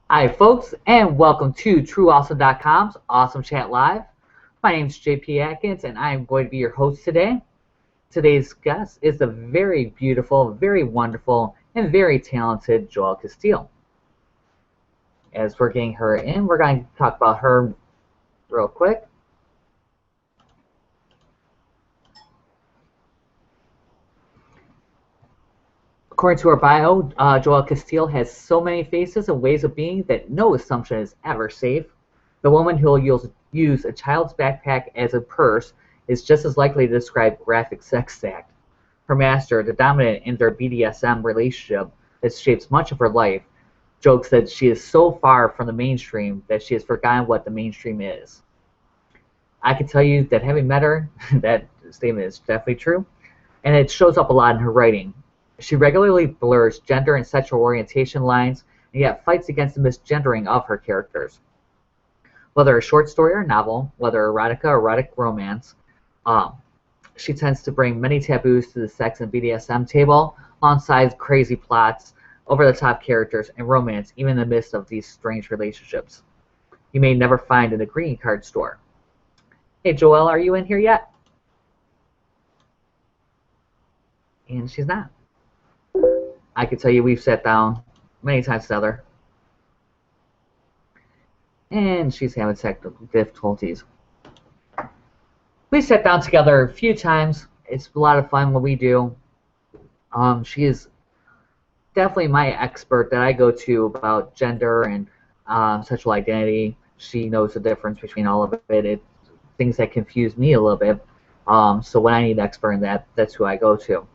Hi, folks, and welcome to TrueAwesome.com's Awesome Chat Live. My name is JP Adkins, and I am going to be your host today. Today's guest is the very beautiful, very wonderful, and very talented Joelle Casteel. As we're getting her in, we're going to talk about her real quick. According to her bio, Joelle Casteel has so many faces and ways of being that no assumption is ever safe. The woman who will use a child's backpack as a purse is just as likely to describe graphic sex act. Her master, the dominant in their BDSM relationship that shapes much of her life, jokes that she is so far from the mainstream that she has forgotten what the mainstream is. I can tell you that having met her, that statement is definitely true, and it shows up a lot in her writing. She regularly blurs gender and sexual orientation lines, and yet fights against the misgendering of her characters. Whether a short story or novel, whether erotica or erotic romance, she tends to bring many taboos to the sex and BDSM table, alongside crazy plots, over-the-top characters, and romance, even in the midst of these strange relationships. You may never find in a greeting card store. Hey, Joelle, are you in here yet? And she's not. I can tell you we've sat down many times together. And she's having technical difficulties. We sat down together a few times. It's a lot of fun when we do. She is definitely my expert that I go to about gender and sexual identity. She knows the difference between all of it. It's things that confuse me a little bit. So when I need an expert in that, that's who I go to.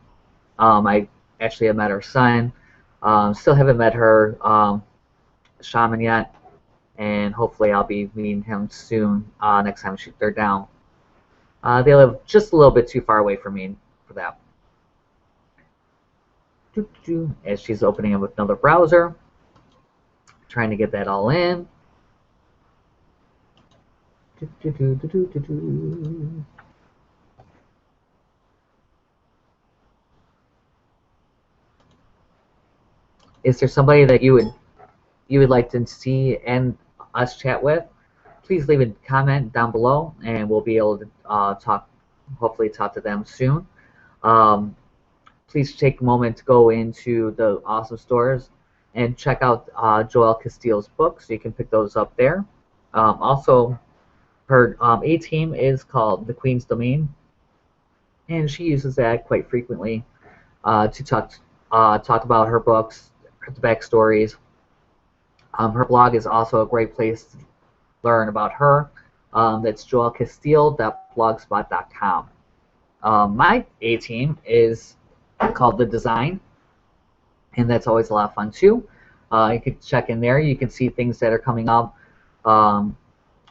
I actually have met her son. Still haven't met her shaman yet, and hopefully I'll be meeting him soon. Next time they're down. They live just a little bit too far away from me for that. As she's opening up another browser, trying to get that all in. Is there somebody that you would like to see and us chat with? Please leave a comment down below, and we'll be able to hopefully talk to them soon. Please take a moment to go into the awesome stores and check out Joelle Casteel's books. You can pick those up there. Also, her A-team is called The Queen's Domain, and she uses that quite frequently to talk about her books, the backstories. Her blog is also a great place to learn about her. That's joellecasteel.blogspot.com. My A-team is called The Design, and that's always a lot of fun too. You can check in there. You can see things that are coming up,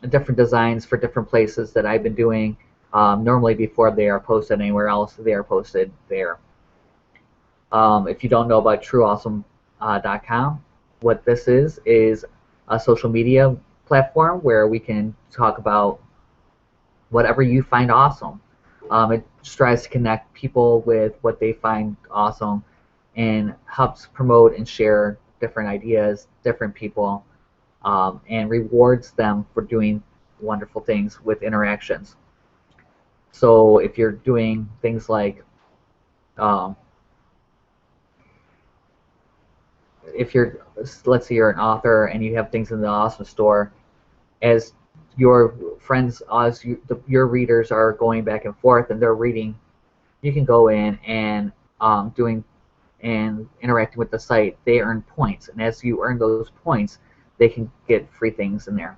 different designs for different places that I've been doing. Normally before they are posted anywhere else, they are posted there. If you don't know about TrueAwesome.com, what this is a social media platform where we can talk about whatever you find awesome. It tries to connect people with what they find awesome and helps promote and share different ideas, different people, and rewards them for doing wonderful things with interactions. So if you're doing things like if you're, let's say you're an author and you have things in the awesome store, as your friends, your readers are going back and forth and they're reading, you can go in and doing and interacting with the site. They earn points, and as you earn those points, they can get free things in there.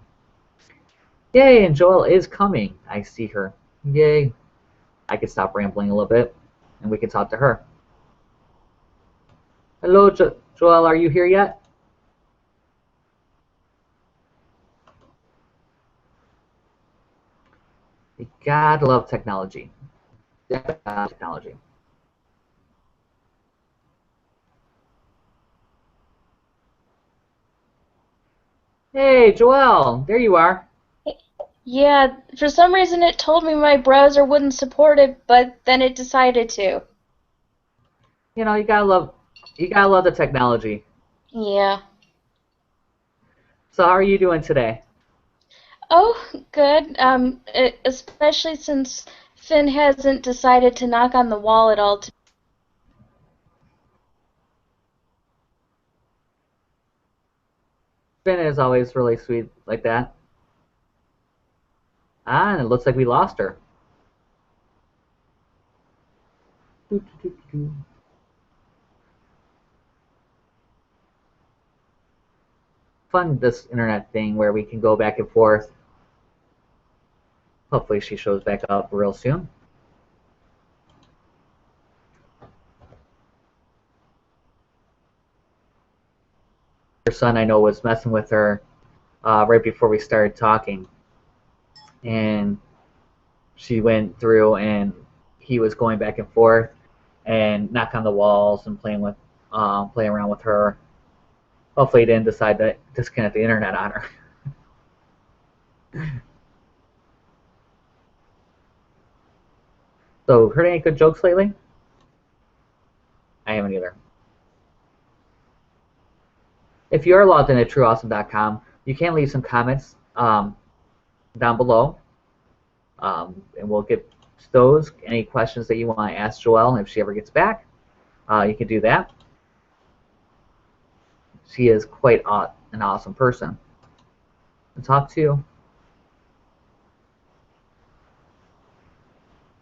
Yay! And Joelle is coming. I see her. Yay! I can stop rambling a little bit, and we can talk to her. Hello, Joelle. Are you here yet? You gotta love technology. Technology. Hey, Joelle, there you are. Yeah, for some reason it told me my browser wouldn't support it, but then it decided to. You know, you gotta love the technology. Yeah. So how are you doing today? Oh, good. Especially since Finn hasn't decided to knock on the wall at all. Finn is always really sweet like that. Ah, and it looks like we lost her. Fun, this internet thing where we can go back and forth. Hopefully she shows back up real soon. Her son, I know, was messing with her right before we started talking. And she went through and he was going back and forth and knock on the walls and playing around with her. Hopefully he didn't decide to disconnect the internet on her. So, heard any good jokes lately? I haven't either. If you're logged in at trueawesome.com, you can leave some comments down below, and we'll get those. Any questions that you want to ask Joelle if she ever gets back, you can do that. She is quite an awesome person to talk to.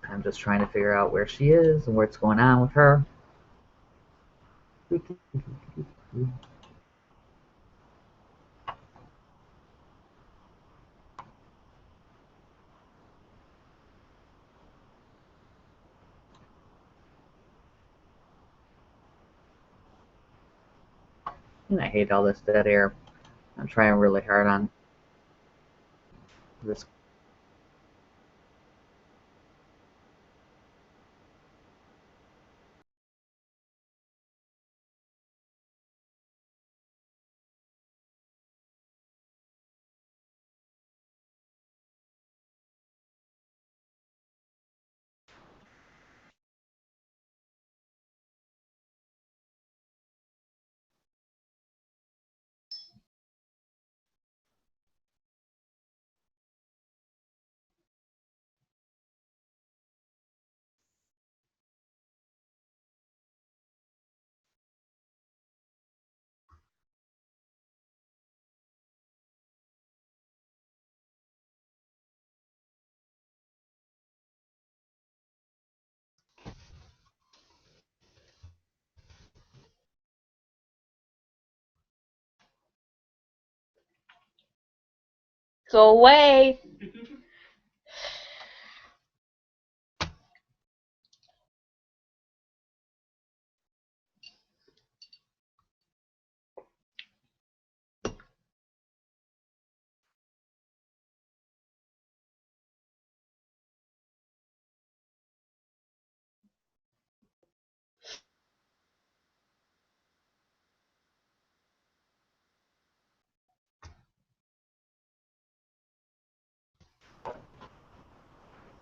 I'm just trying to figure out where she is and what's going on with her. And I hate all this dead air. I'm trying really hard on this. Go away.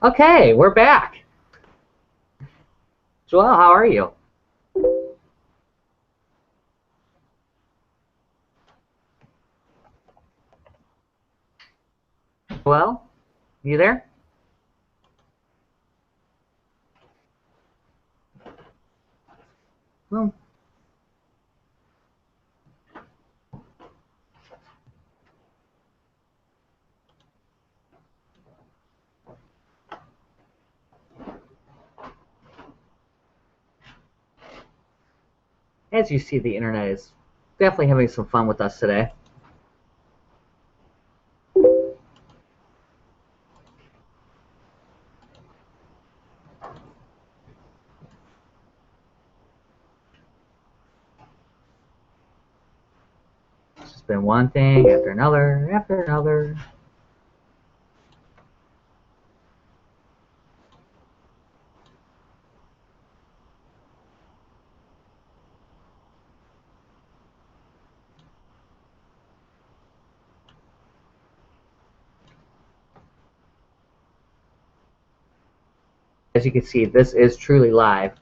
Okay, we're back. Joelle, how are you? Well, you there? Well, as you see, the internet is definitely having some fun with us today. It's just been one thing after another after another. As you can see, this is truly live.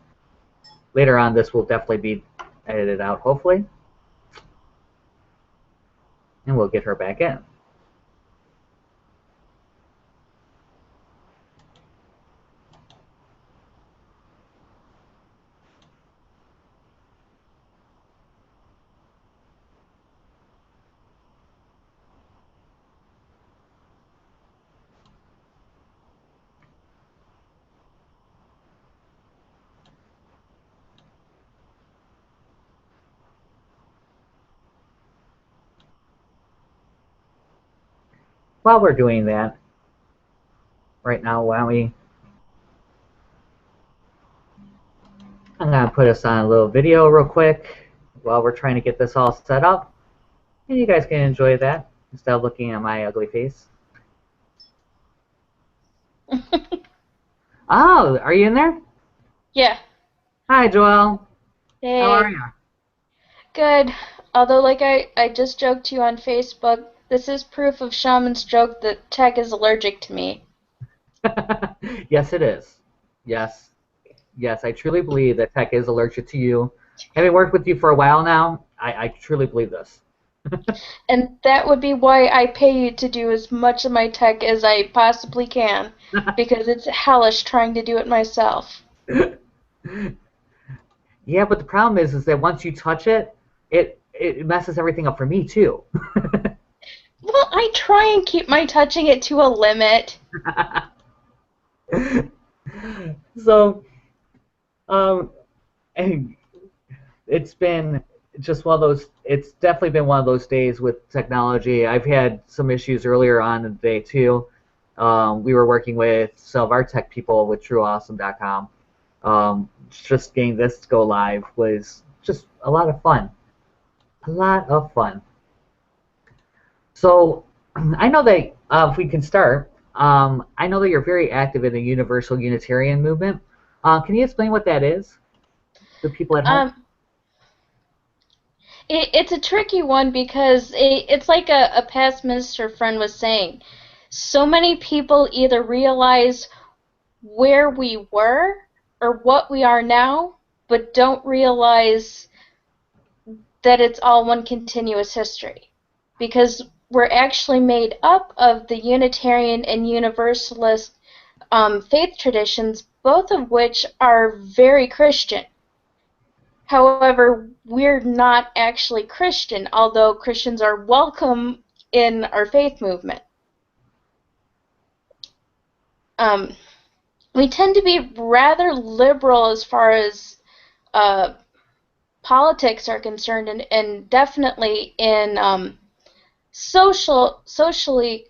Later on, this will definitely be edited out, hopefully. and we'll get her back in. While we're doing that, right now, I'm going to put us on a little video real quick while we're trying to get this all set up. And you guys can enjoy that instead of looking at my ugly face. Oh, are you in there? Yeah. Hi, Joelle. Hey. How are you? Good. Although, like I just joked to you on Facebook, this is proof of Shaman's joke that Tech is allergic to me. Yes, it is. Yes. Yes, I truly believe that Tech is allergic to you. Having worked with you for a while now, I truly believe this. And that would be why I pay you to do as much of my tech as I possibly can, because it's hellish trying to do it myself. Yeah, but the problem is that once you touch it, it messes everything up for me too. Well, I try and keep my touching it to a limit. So, and it's been just one of those. It's definitely been one of those days with technology. I've had some issues earlier on in the day too. We were working with some of our tech people with TrueAwesome.com. Just getting this to go live was just a lot of fun. A lot of fun. So I know that if we can start, I know that you're very active in the Universal Unitarian movement. Can you explain what that is to people at home? It's a tricky one because it's like a past minister friend was saying. So many people either realize where we were or what we are now, but don't realize that it's all one continuous history. Because we're actually made up of the Unitarian and Universalist faith traditions, both of which are very Christian. However, we're not actually Christian, although Christians are welcome in our faith movement. We tend to be rather liberal as far as politics are concerned, and definitely in socially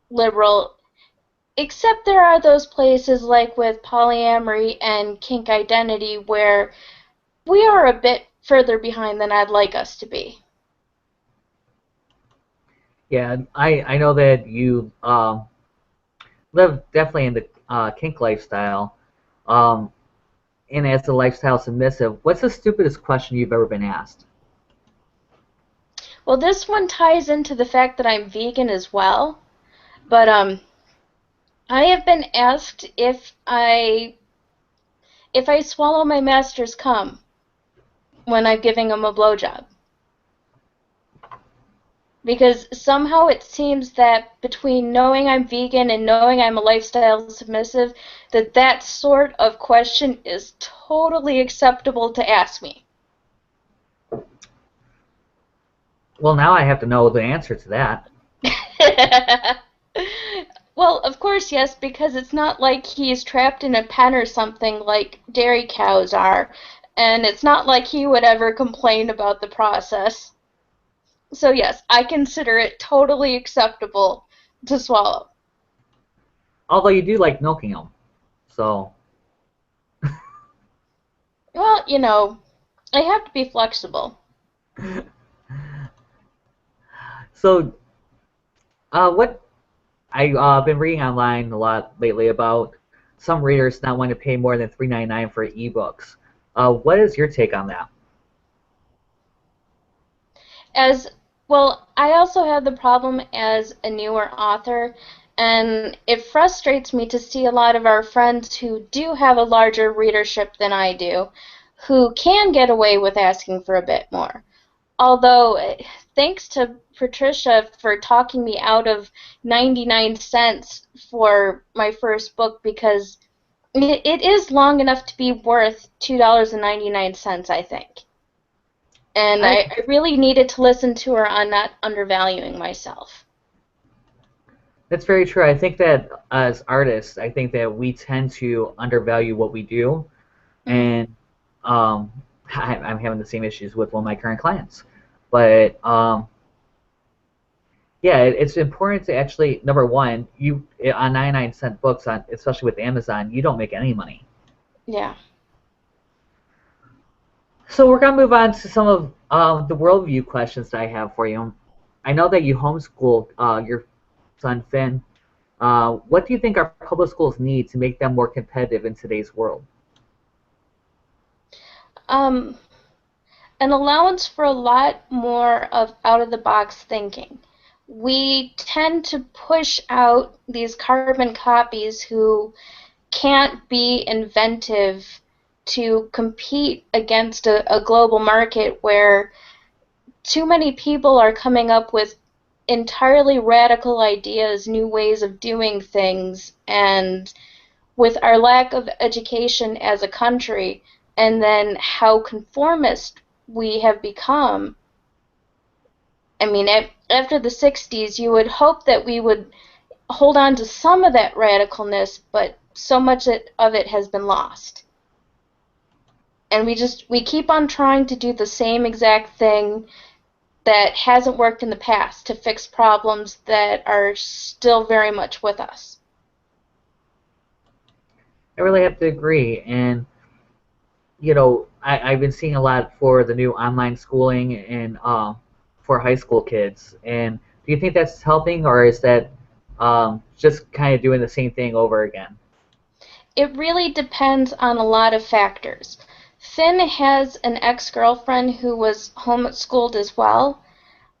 liberal, except there are those places like with polyamory and kink identity where we are a bit further behind than I'd like us to be. Yeah, I know that you live definitely in the kink lifestyle. And as a lifestyle submissive, what's the stupidest question you've ever been asked? Well, this one ties into the fact that I'm vegan as well, but I have been asked if I swallow my master's cum when I'm giving him a blowjob. Because somehow it seems that between knowing I'm vegan and knowing I'm a lifestyle submissive, that sort of question is totally acceptable to ask me. Well, now I have to know the answer to that. Well, of course, yes, because it's not like he's trapped in a pen or something like dairy cows are, and it's not like he would ever complain about the process. So yes, I consider it totally acceptable to swallow. Although you do like milking them, so. Well, you know, I have to be flexible. So, what I've been reading online a lot lately about some readers not wanting to pay more than $3.99 for ebooks. What is your take on that? As well, I also have the problem as a newer author, and it frustrates me to see a lot of our friends who do have a larger readership than I do, who can get away with asking for a bit more. Although, thanks to Patricia for talking me out of 99 cents for my first book, because it is long enough to be worth $2.99, I think. And I I really needed to listen to her on not undervaluing myself. That's very true. I think that as artists, I think that we tend to undervalue what we do, Mm. and um, I'm having the same issues with one of my current clients. But yeah, it's important to actually number one, you on 99-cent books on especially with Amazon, you don't make any money. Yeah. So we're gonna move on to some of the worldview questions that I have for you. I know that you homeschool your son Finn. What do you think our public schools need to make them more competitive in today's world? Um, an allowance for a lot more of out-of-the-box thinking. We tend to push out these carbon copies who can't be inventive to compete against a global market where too many people are coming up with entirely radical ideas, new ways of doing things, and with our lack of education as a country, and then how conformist we have become. I mean, after the 60s, you would hope that we would hold on to some of that radicalness, but so much of it has been lost. And we keep on trying to do the same exact thing that hasn't worked in the past to fix problems that are still very much with us. I really have to agree. And I've been seeing a lot for the new online schooling and for high school kids. And do you think that's helping, or is that just kind of doing the same thing over again? It really depends on a lot of factors. Finn has an ex-girlfriend who was homeschooled as well.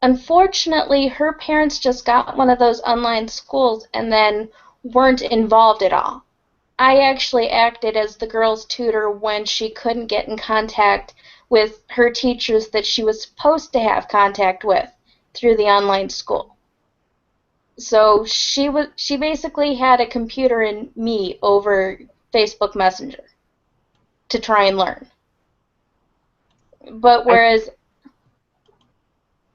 Unfortunately, her parents just got one of those online schools and then weren't involved at all. I actually acted as the girl's tutor when she couldn't get in contact with her teachers that she was supposed to have contact with through the online school. So she basically had a computer and me over Facebook Messenger to try and learn. But I whereas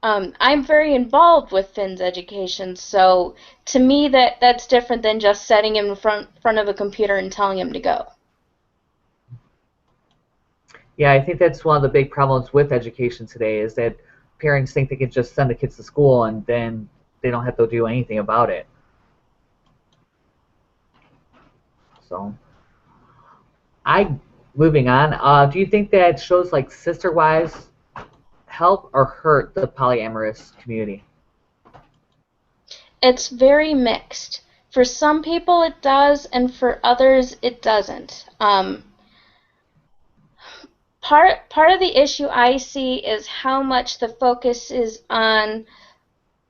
I'm very involved with Finn's education, so to me that's different than just setting him in front of a computer and telling him to go. Yeah, I think that's one of the big problems with education today is that parents think they can just send the kids to school and then they don't have to do anything about it. So, I moving on. Do you think that shows like Sister Wives help or hurt the polyamorous community? It's very mixed. For some people it does, and for others it doesn't. Part of the issue I see is how much the focus is on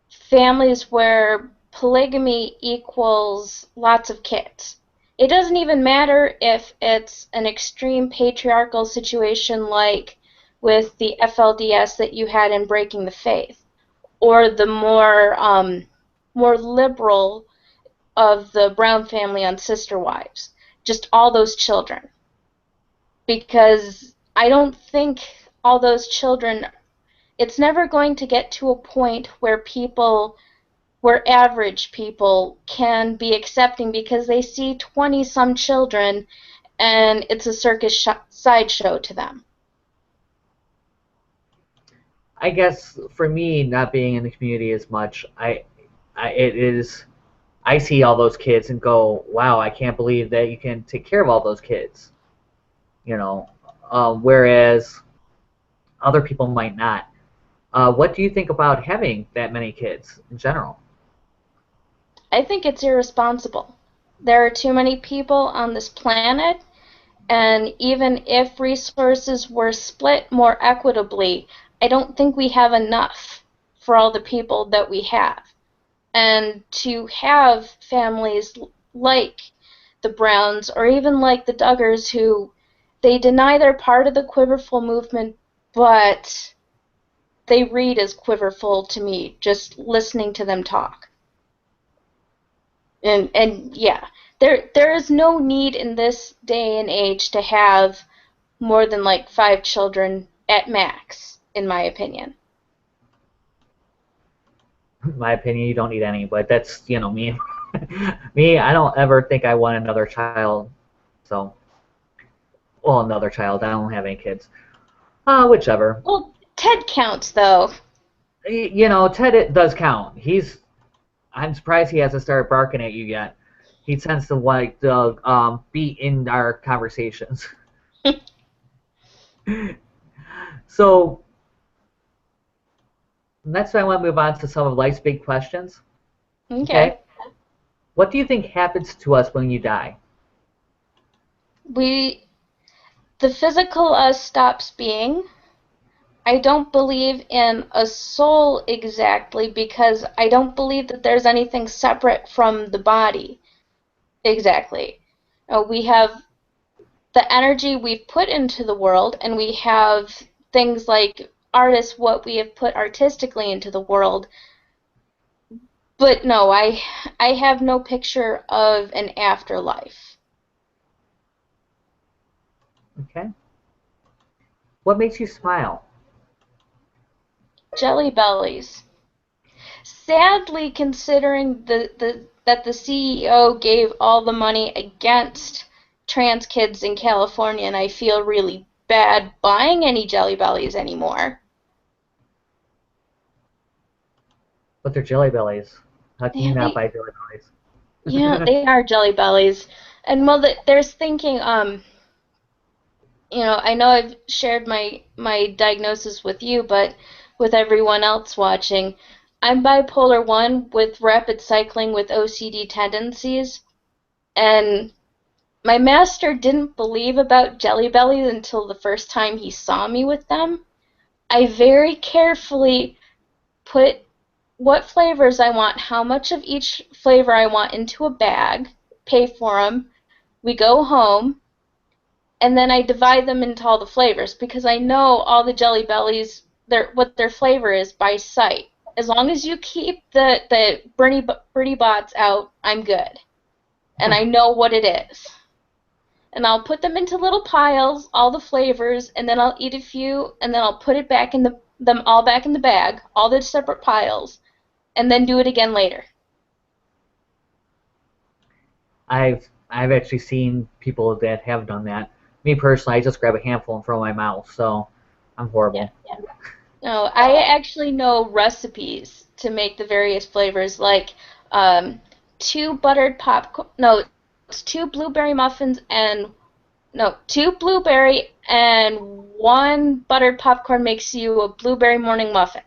families where polygamy equals lots of kids. It doesn't even matter if it's an extreme patriarchal situation like with the FLDS that you had in Breaking the Faith, or the more liberal of the Brown family on Sister Wives. Just all those children. Because I don't think all those children, it's never going to get to a point where average people can be accepting because they see 20 some children and it's a sideshow to them. I guess for me, not being in the community as much, it is. I see all those kids and go, "Wow, I can't believe that you can take care of all those kids." You know, whereas other people might not. What do you think about having that many kids in general? I think it's irresponsible. There are too many people on this planet, and even if resources were split more equitably, I don't think we have enough for all the people that we have. And to have families like the Browns or even like the Duggars who they deny they're part of the Quiverful movement, but they read as quiverful to me, just listening to them talk. And yeah, there is no need in this day and age to have more than like 5 children at max, in my opinion. In my opinion, you don't need any, but that's, me. Me, I don't ever think I want another child. So, well, another child. I don't have any kids. Whichever. Well, Ted counts though. Ted, it does count. I'm surprised he hasn't started barking at you yet. He tends to like to be in our conversations. So, next I want to move on to some of life's big questions. Okay. What do you think happens to us when you die? The physical us stops being. I don't believe in a soul exactly because I don't believe that there's anything separate from the body exactly. We have the energy we've put into the world, and we have things like artists, what we have put artistically into the world. But no, I have no picture of an afterlife. Okay. What makes you smile? Jelly bellies. Sadly, considering that the CEO gave all the money against trans kids in California, and I feel really bad buying any Jelly Bellies anymore. But they're jelly bellies. How can you Yeah, not buy jelly yeah, bellies? they are Jelly Bellies. And well, there's thinking, I know I've shared my diagnosis with you, but with everyone else watching, I'm bipolar 1 with rapid cycling with OCD tendencies, and my master didn't believe about Jelly Bellies until the first time he saw me with them. I very carefully put what flavors I want, how much of each flavor I want into a bag, pay for them. We go home, and then I divide them into all the flavors because I know all the Jelly Bellies, what their flavor is by sight. As long as you keep the Bertie Bott's out, I'm good. And I know what it is. And I'll put them into little piles, all the flavors, and then I'll eat a few, and then I'll put it back in them all back in the bag, all the separate piles, and then do it again later. I've actually seen people that have done that. Me personally, I just grab a handful and throw in my mouth, so I'm Yeah, horrible. yeah. No, I actually know recipes to make the various flavors, like um, 2 buttered popcorn. No, it's 2 blueberry muffins and no, 2 blueberry and 1 buttered popcorn makes you a blueberry morning muffin.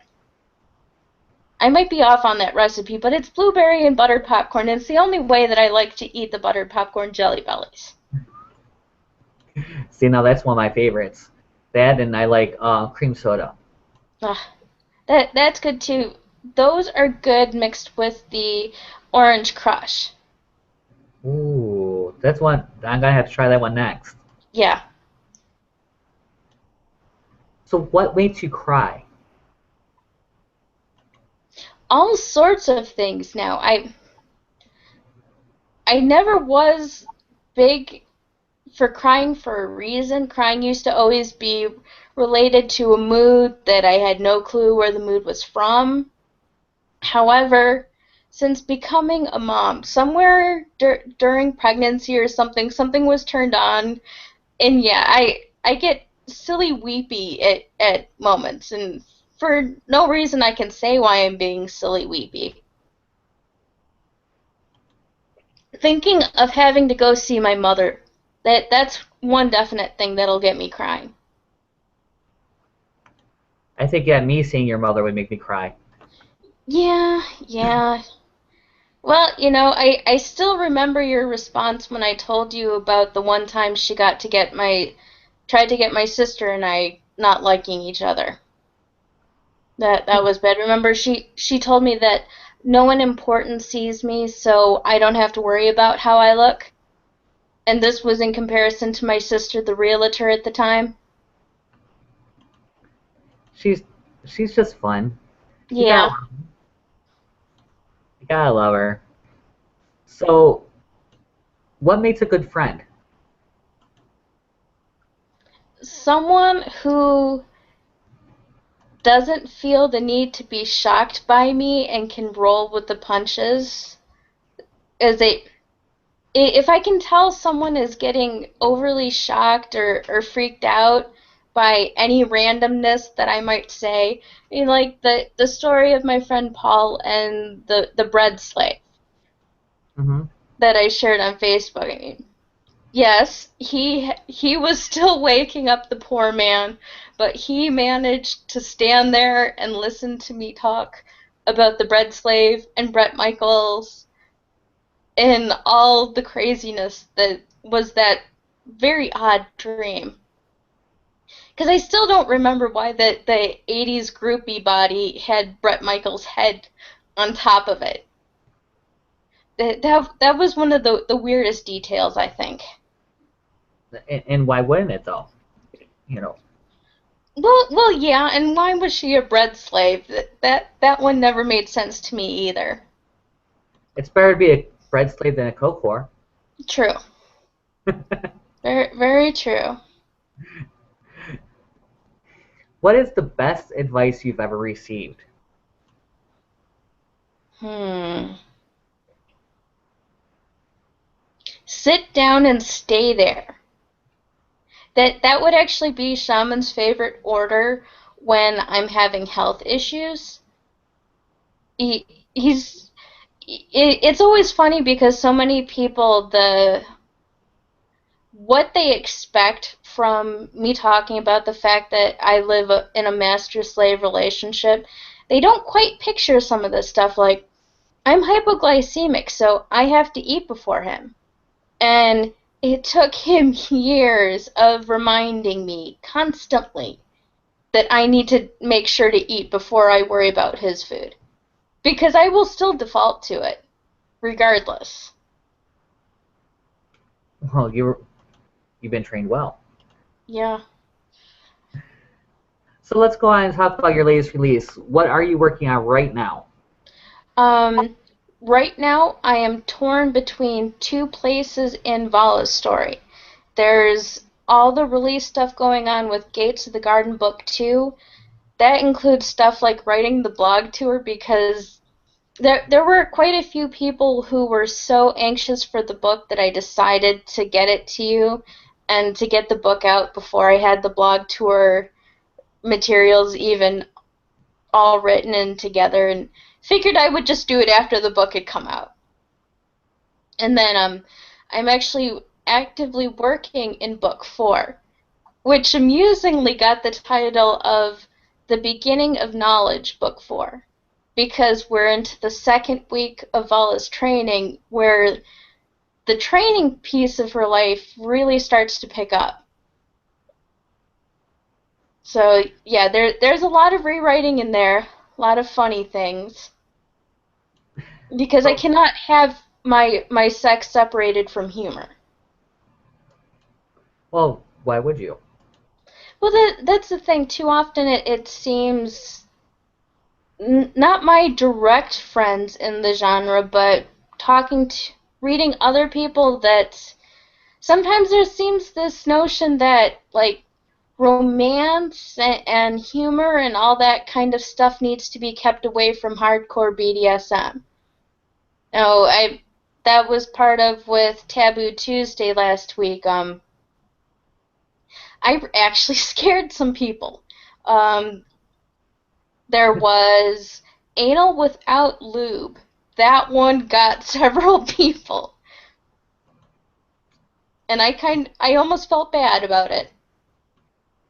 I might be off on that recipe, but it's blueberry and buttered popcorn, and it's the only way that I like to eat the buttered popcorn Jelly Bellies. See, now that's one of my favorites. That and I like cream soda. Ah, that's good too. Those are good mixed with the Orange Crush. Ooh, that's one. I'm gonna have to try that one next. Yeah. So, what makes you cry? All sorts of things now. I never was big for crying for a reason. Crying used to always be related to a mood that I had no clue where the mood was from. However, since becoming a mom, somewhere during pregnancy or something was turned on, and yeah, I get silly weepy at moments, and for no reason I can say why I'm being silly weepy. Thinking of having to go see my mother, that's one definite thing that'll get me crying. I think yeah, me seeing your mother would make me cry. Yeah, yeah. Well, I still remember your response when I told you about the one time she tried to get my sister and I not liking each other. That was bad. Remember, she told me that no one important sees me, so I don't have to worry about how I look. And this was in comparison to my sister, the realtor at the time. She's She's just fun. You gotta, Yeah. you gotta love her. So, what makes a good friend? Someone who doesn't feel the need to be shocked by me and can roll with the punches is a if I can tell someone is getting overly shocked or freaked out by any randomness that I might say, I mean, like the story of my friend Paul and the bread slave Hmm. that I shared on Facebook. I mean, yes, he was still waking up the poor man, but he managed to stand there and listen to me talk about the bread slave and Bret Michaels and all the craziness that was that very odd dream. Because I still don't remember why the 80s groupie body had Bret Michaels' head on top of it. That was one of the weirdest details, I think. And why wouldn't it though? You know, Well, yeah, and why was she a bread slave? That one never made sense to me either. it's better to be a bread slave than a coke whore. True. Very, very true. What is the best advice you've ever received? Hmm. Sit down and stay there. That would actually be Shaman's favorite order when I'm having health issues. He's it's always funny because so many people what they expect from me talking about the fact that I live in a master-slave relationship, they don't quite picture some of this stuff like I'm hypoglycemic, so I have to eat before him. And it took him years of reminding me constantly that I need to make sure to eat before I worry about his food. Because I will still default to it, regardless. Well, you've been trained well. Yeah. So let's go on and talk about your latest release. What are you working on right now? Um, right now, I am torn between two places in Vala's story. There's all the release stuff going on with Gates of the Garden Book 2. That includes stuff like writing the blog tour because there were quite a few people who were so anxious for the book that I decided to get it to you and to get the book out before I had the blog tour materials even all written and together, and figured I would just do it after the book had come out. And then I'm actually actively working in book 4, which amusingly got the title of The Beginning of Knowledge, book 4, because we're into the second week of Vala's training where the training piece of her life really starts to pick up. So yeah, there's a lot of rewriting in there, a lot of funny things, because I So, cannot have my sex separated from humor. well, why would you? Well, that's the thing. Too often it seems not my direct friends in the genre, but talking to reading other people that sometimes there seems this notion that like romance and humor and all that kind of stuff needs to be kept away from hardcore BDSM. No, I that was part of with Taboo Tuesday last week. I actually scared some people. Um, there was anal without lube. That one got several people, and I almost felt bad about it.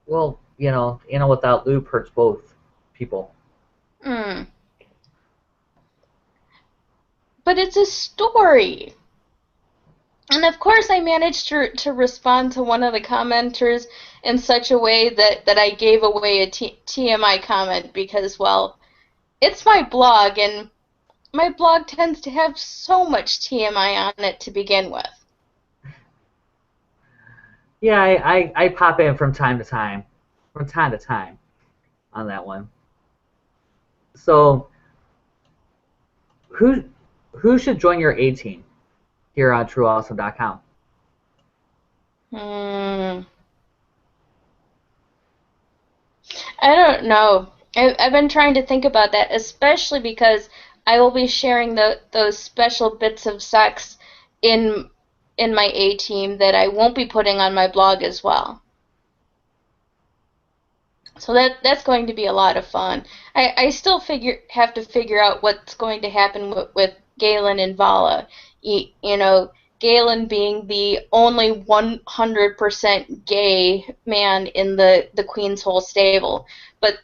Well, without loop hurts both people. Mm. But it's a story. And of course, I managed to respond to one of the commenters in such a way that I gave away a TMI comment because, well, it's my blog, and my blog tends to have so much TMI on it to begin with. Yeah, I pop in from time to time on that one. So who should join your A team here on TrueAwesome.com? Hmm. I don't know. I've been trying to think about that, especially because I will be sharing those special bits of sex in my A team that I won't be putting on my blog as well. So that's going to be a lot of fun. I still have to figure out what's going to happen with Galen and Vala. You know, Galen being the only 100% gay man in the Queen's whole stable. But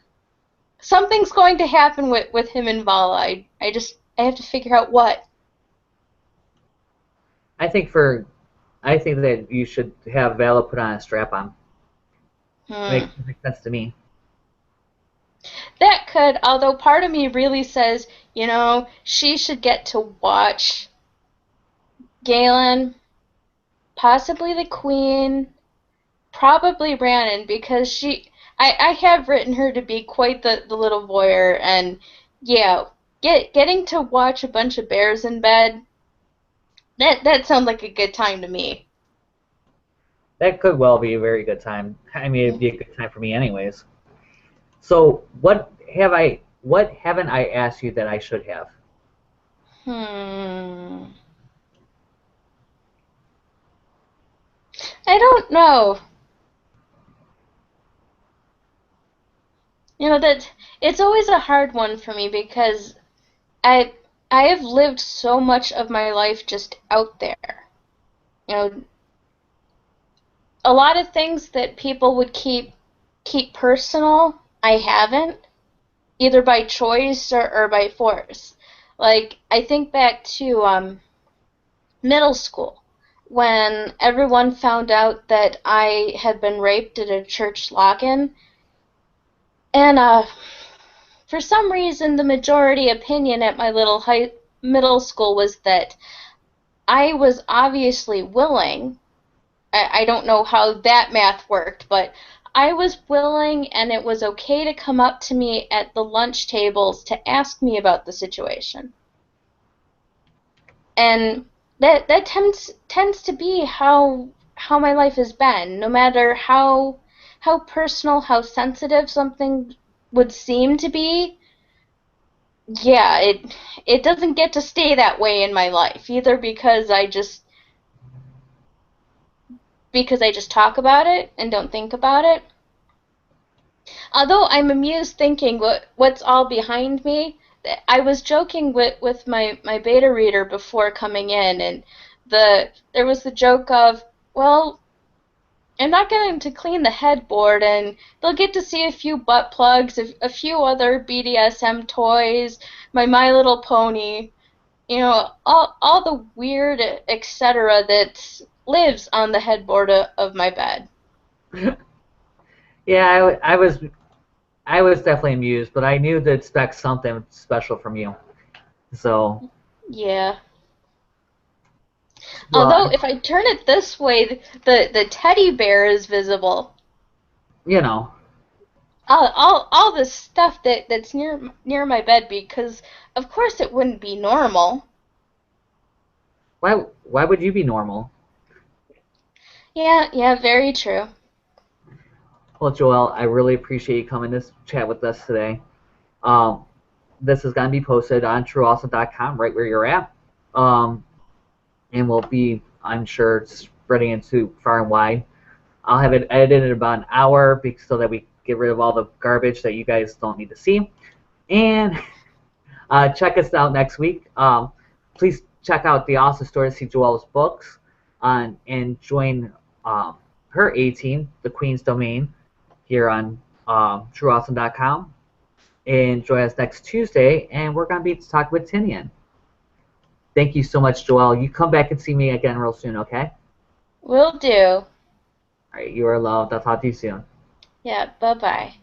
something's going to happen with him and Vala. I have to figure out what. I think that you should have Vala put on a strap on. Hmm. Makes sense to me. That could, although part of me really says, she should get to watch Galen, possibly the Queen, probably Brannon, because I have written her to be quite the little voyeur, and yeah, getting to watch a bunch of bears in bed, that sounds like a good time to me. That could well be a very good time. I mean, it'd be a good time for me anyways. So what haven't I asked you that I should have? I don't know. That it's always a hard one for me because I I have lived so much of my life just out there. You know, a lot of things that people would keep personal, I haven't, either by choice or by force. Like I think back to middle school when everyone found out that I had been raped at a church lock-in, and for some reason the majority opinion at my middle school was that I was obviously willing. I don't know how that math worked, but I was willing and it was okay to come up to me at the lunch tables to ask me about the situation. And that tends to be how my life has been, no matter how personal, how sensitive something would seem to be. Yeah, it doesn't get to stay that way in my life, either because I just talk about it and don't think about it. Although I'm amused thinking what's all behind me. I was joking with my beta reader before coming in, and there was the joke of, well, I'm not going to clean the headboard, and they'll get to see a few butt plugs, a few other BDSM toys, My Little Pony, all the weird etc. that lives on the headboard of my bed. Yeah, I was definitely amused, but I knew to expect something special from you. So, Yeah. Although, well, if I turn it this way, the teddy bear is visible. you know, All the stuff that's near my bed, because of course it wouldn't be normal. why would you be normal? Yeah, very true. Well, Joelle, I really appreciate you coming to chat with us today. Um, this is going to be posted on TrueAwesome.com, right where you're at, and will be, I'm sure, spreading into far and wide. I'll have it edited in about an hour so that we get rid of all the garbage that you guys don't need to see. And check us out next week. Please check out the Awesome Store to see Joelle's books and join her A team, the Queen's Domain, here on TrueAwesome.com. And join us next Tuesday, and we're going to be talking with Tinian. Thank you so much, Joelle. You come back and see me again real soon, okay? Will do. All right, you are loved. I'll talk to you soon. Yeah, bye-bye.